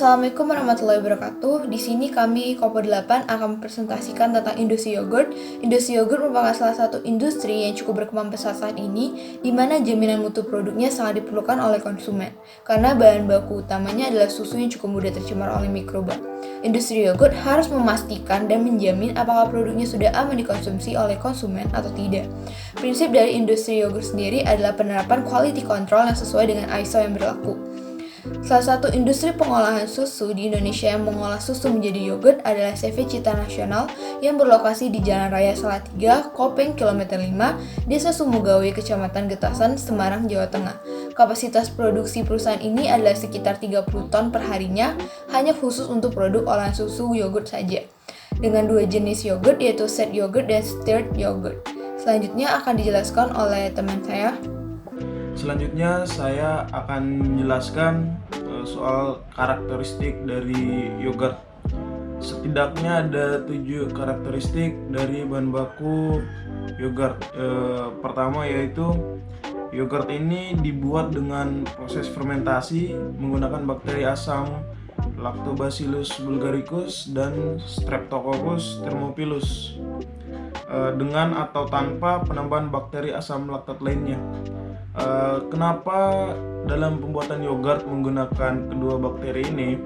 Assalamualaikum warahmatullahi wabarakatuh. Di sini kami Kopo 8 akan mempresentasikan tentang industri yogurt. Industri yogurt merupakan salah satu industri yang cukup berkembang pesat saat ini, di mana jaminan mutu produknya sangat diperlukan oleh konsumen, karena bahan baku utamanya adalah susu yang cukup mudah tercemar oleh mikroba. Industri yogurt harus memastikan dan menjamin apakah produknya sudah aman dikonsumsi oleh konsumen atau tidak. Prinsip dari industri yogurt sendiri adalah penerapan quality control yang sesuai dengan ISO yang berlaku. Salah satu industri pengolahan susu di Indonesia yang mengolah susu menjadi yogurt adalah CV Cita Nasional yang berlokasi di Jalan Raya Salatiga, Kopeng, Kilometer 5, Desa Sumugawe, Kecamatan Getasan, Semarang, Jawa Tengah. Kapasitas produksi perusahaan ini adalah sekitar 30 ton per harinya, hanya khusus untuk produk olahan susu yogurt saja. Dengan dua jenis yogurt, yaitu set yogurt dan stirred yogurt. Selanjutnya akan dijelaskan oleh teman saya. Selanjutnya saya akan menjelaskan soal karakteristik dari yogurt. Setidaknya ada 7 karakteristik dari bahan baku yogurt. Pertama yaitu yogurt ini dibuat dengan proses fermentasi menggunakan bakteri asam Lactobacillus bulgaricus dan Streptococcus thermophilus dengan atau tanpa penambahan bakteri asam laktat lainnya. Kenapa dalam pembuatan yogurt menggunakan kedua bakteri ini?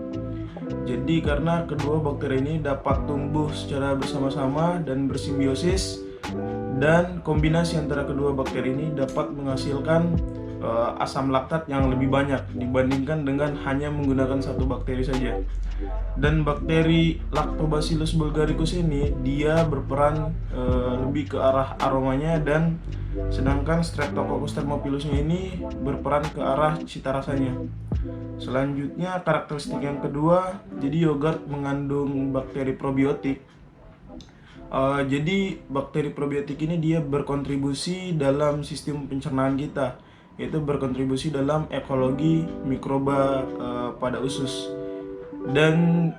Jadi karena kedua bakteri ini dapat tumbuh secara bersama-sama dan bersimbiosis, dan kombinasi antara kedua bakteri ini dapat menghasilkan asam laktat yang lebih banyak dibandingkan dengan hanya menggunakan satu bakteri saja. Dan bakteri Lactobacillus bulgaricus ini dia berperan lebih ke arah aromanya, dan sedangkan Streptococcus thermophilusnya ini berperan ke arah cita rasanya. Selanjutnya karakteristik yang kedua, jadi yogurt mengandung bakteri probiotik. Jadi bakteri probiotik ini dia berkontribusi dalam sistem pencernaan kita, yaitu berkontribusi dalam ekologi mikroba pada usus, dan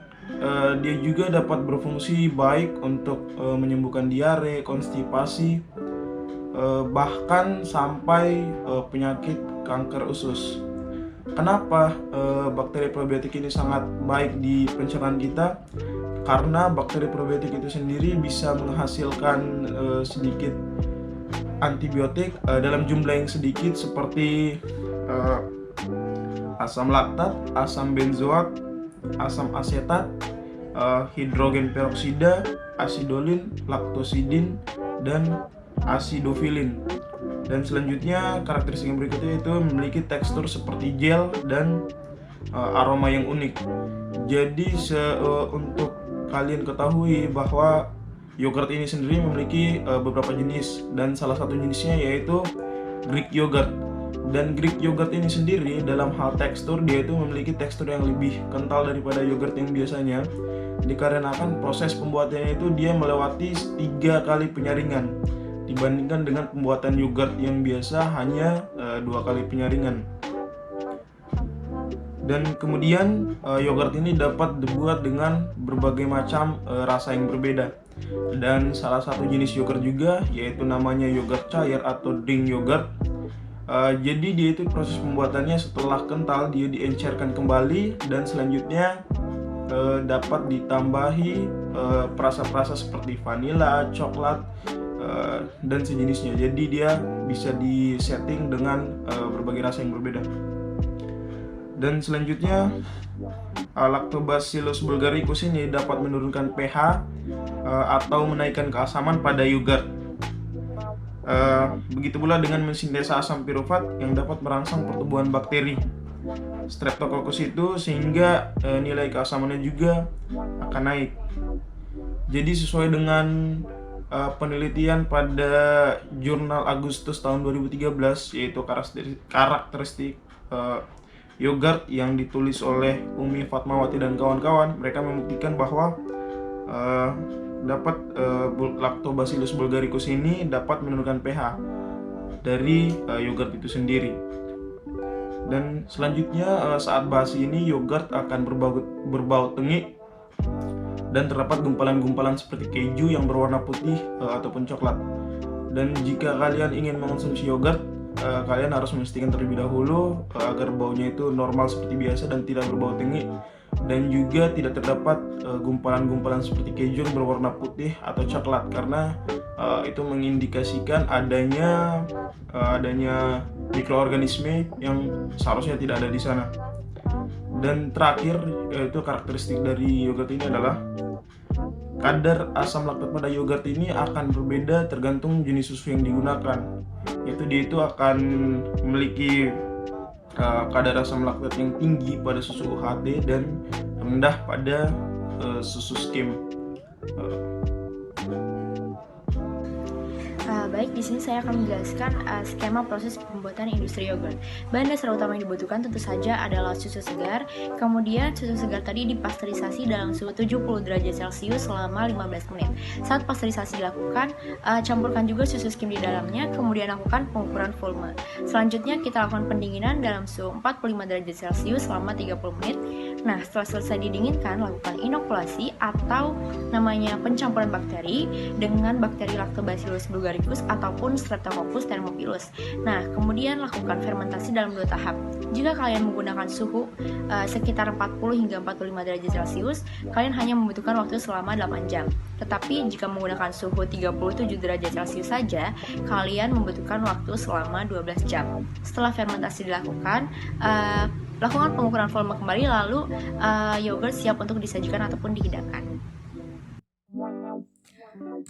dia juga dapat berfungsi baik untuk menyembuhkan diare, konstipasi, bahkan sampai penyakit kanker usus. Kenapa bakteri probiotik ini sangat baik di pencernaan kita? Karena bakteri probiotik itu sendiri bisa menghasilkan sedikit antibiotik dalam jumlah yang sedikit, seperti asam laktat, asam benzoat, asam asetat, hidrogen peroksida, asidolin, laktosidin, dan asidofilin. Dan selanjutnya karakteristik yang berikutnya itu memiliki tekstur seperti gel dan aroma yang unik. Jadi untuk kalian ketahui bahwa yogurt ini sendiri memiliki beberapa jenis, dan salah satu jenisnya yaitu Greek yogurt. Dan Greek yogurt ini sendiri dalam hal tekstur dia itu memiliki tekstur yang lebih kental daripada yogurt yang biasanya, dikarenakan proses pembuatannya itu dia melewati 3 kali penyaringan dibandingkan dengan pembuatan yogurt yang biasa hanya 2 kali penyaringan. Dan kemudian yogurt ini dapat dibuat dengan berbagai macam rasa yang berbeda. Dan salah satu jenis yogurt juga yaitu namanya yogurt cair atau drink yogurt. Jadi dia itu proses pembuatannya setelah kental dia diencerkan kembali, dan selanjutnya dapat ditambahi perasa-perasa seperti vanila, coklat, dan sejenisnya. Jadi dia bisa disetting dengan berbagai rasa yang berbeda. Dan selanjutnya Lactobacillus bulgaricus ini dapat menurunkan pH atau menaikkan keasaman pada yogurt. Begitu pula dengan mensintesa asam pirufat yang dapat merangsang pertumbuhan bakteri Streptococcus itu, sehingga nilai keasamannya juga akan naik. Jadi sesuai dengan penelitian pada jurnal Agustus tahun 2013, yaitu karakteristik yogurt yang ditulis oleh Umi Fatmawati dan kawan-kawan, mereka membuktikan bahwa Lactobacillus bulgaricus ini dapat menurunkan pH dari yogurt itu sendiri. Dan selanjutnya saat basi ini yogurt akan berbau tengik, dan terdapat gumpalan-gumpalan seperti keju yang berwarna putih ataupun coklat. Dan jika kalian ingin mengonsumsi yogurt, kalian harus memastikan terlebih dahulu agar baunya itu normal seperti biasa dan tidak berbau tengik. dan juga tidak terdapat gumpalan-gumpalan seperti keju yang berwarna putih atau coklat, karena itu mengindikasikan adanya mikroorganisme yang seharusnya tidak ada di sana. Dan terakhir, yaitu karakteristik dari yogurt ini adalah kadar asam laktat pada yogurt ini akan berbeda tergantung jenis susu yang digunakan. Yaitu dia itu akan memiliki kadar asam laktat yang tinggi pada susu UHT dan rendah pada susu skim. Baik, di sini saya akan menjelaskan skema proses pembuatan industri yogurt. Bahan dasar utama yang dibutuhkan tentu saja adalah susu segar. Kemudian susu segar tadi dipasteurisasi dalam suhu 70 derajat Celcius selama 15 menit. Saat pasteurisasi dilakukan, campurkan juga susu skim di dalamnya, kemudian lakukan pengukuran volume. Selanjutnya kita lakukan pendinginan dalam suhu 45 derajat Celcius selama 30 menit. Nah, setelah selesai didinginkan, lakukan inokulasi atau namanya pencampuran bakteri dengan bakteri Lactobacillus bulgaricus ataupun Streptococcus thermophilus. Nah, kemudian lakukan fermentasi dalam 2 tahap. Jika kalian menggunakan suhu sekitar 40 hingga 45 derajat Celcius, kalian hanya membutuhkan waktu selama 8 jam. Tetapi jika menggunakan suhu 37 derajat Celcius saja, kalian membutuhkan waktu selama 12 jam. Setelah fermentasi dilakukan, lakukan pengukuran volume kembali, lalu yogurt siap untuk disajikan ataupun dihidangkan.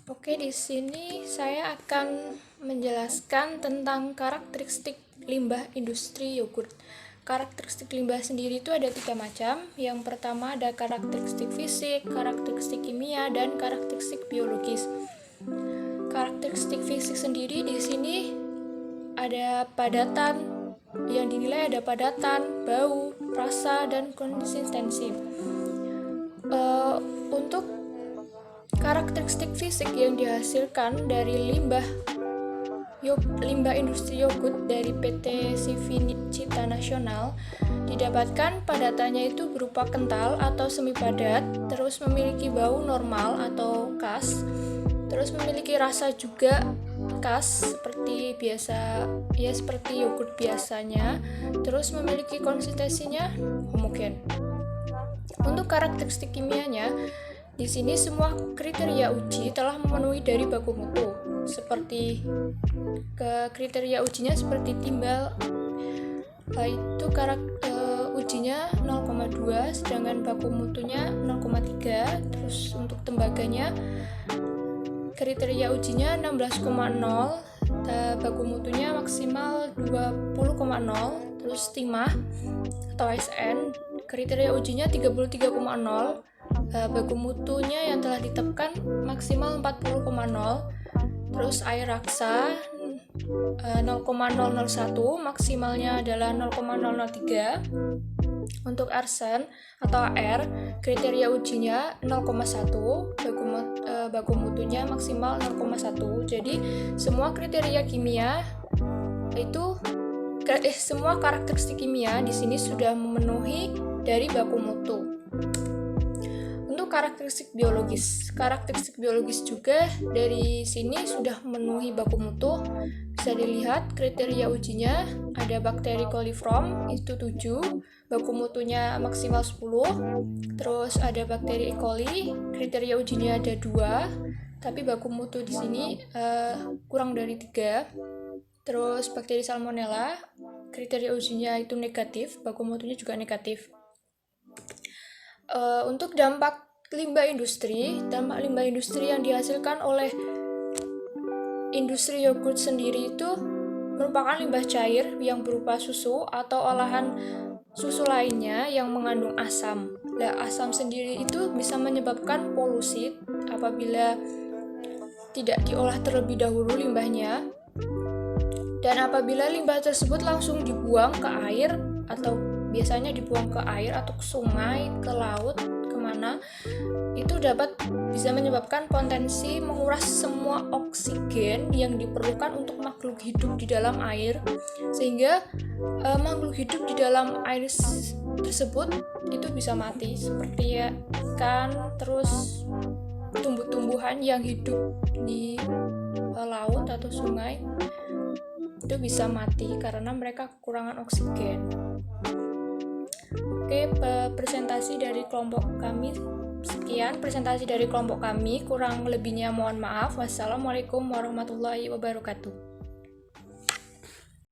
Oke, di sini saya akan menjelaskan tentang karakteristik limbah industri yogurt. Karakteristik limbah sendiri itu ada 3 macam. Yang pertama ada karakteristik fisik, karakteristik kimia, dan karakteristik biologis. Karakteristik fisik sendiri di sini ada padatan, yang dinilai ada padatan, bau, rasa, dan konsistensi. Untuk karakteristik fisik yang dihasilkan dari limbah industri yogurt dari PT Sivinicita Nasional didapatkan padatannya itu berupa kental atau semi padat, terus memiliki bau normal atau khas, terus memiliki rasa juga khas seperti biasa, ya seperti yogurt biasanya, terus memiliki konsistensinya homogen. Untuk karakteristik kimianya, di sini semua kriteria uji telah memenuhi dari baku mutu. Seperti kriteria ujinya seperti timbal, itu ujinya 0,2, sedangkan baku mutunya 0,3. Terus untuk tembaganya kriteria ujinya 16,0, baku mutunya maksimal 20,0. Terus timah atau ASN kriteria ujinya 33,0, baku mutunya yang telah ditetapkan maksimal 40,0. Terus air raksa 0,001, maksimalnya adalah 0,003. Untuk arsen atau AR kriteria ujinya 0,1, baku mutunya maksimal 0,1. Jadi semua kriteria kimia itu semua karakteristik kimia di sini sudah memenuhi dari baku mutu. Untuk karakteristik biologis juga dari sini sudah memenuhi baku mutu. Bisa dilihat kriteria ujinya ada bakteri coliform itu 7, baku mutunya maksimal 10. Terus ada bakteri E. coli, kriteria ujinya ada 2, tapi baku mutu di sini kurang dari 3. Terus bakteri salmonella, kriteria ujinya itu negatif, baku mutunya juga negatif. Untuk dampak limbah industri yang dihasilkan oleh industri yogurt sendiri itu merupakan limbah cair yang berupa susu atau olahan susu lainnya yang mengandung asam. Nah, asam sendiri itu bisa menyebabkan polusi apabila tidak diolah terlebih dahulu limbahnya. Dan apabila limbah tersebut langsung dibuang ke air, atau biasanya dibuang ke air atau ke sungai, ke laut, kemana, itu bisa menyebabkan potensi menguras semua oksigen yang diperlukan untuk makhluk hidup di dalam air, sehingga makhluk hidup di dalam air tersebut itu bisa mati, seperti ya ikan, terus tumbuh-tumbuhan yang hidup di laut atau sungai itu bisa mati karena mereka kekurangan oksigen. Oke, presentasi dari kelompok kami sekian presentasi dari kelompok kami, kurang lebihnya mohon maaf. Wassalamualaikum warahmatullahi wabarakatuh.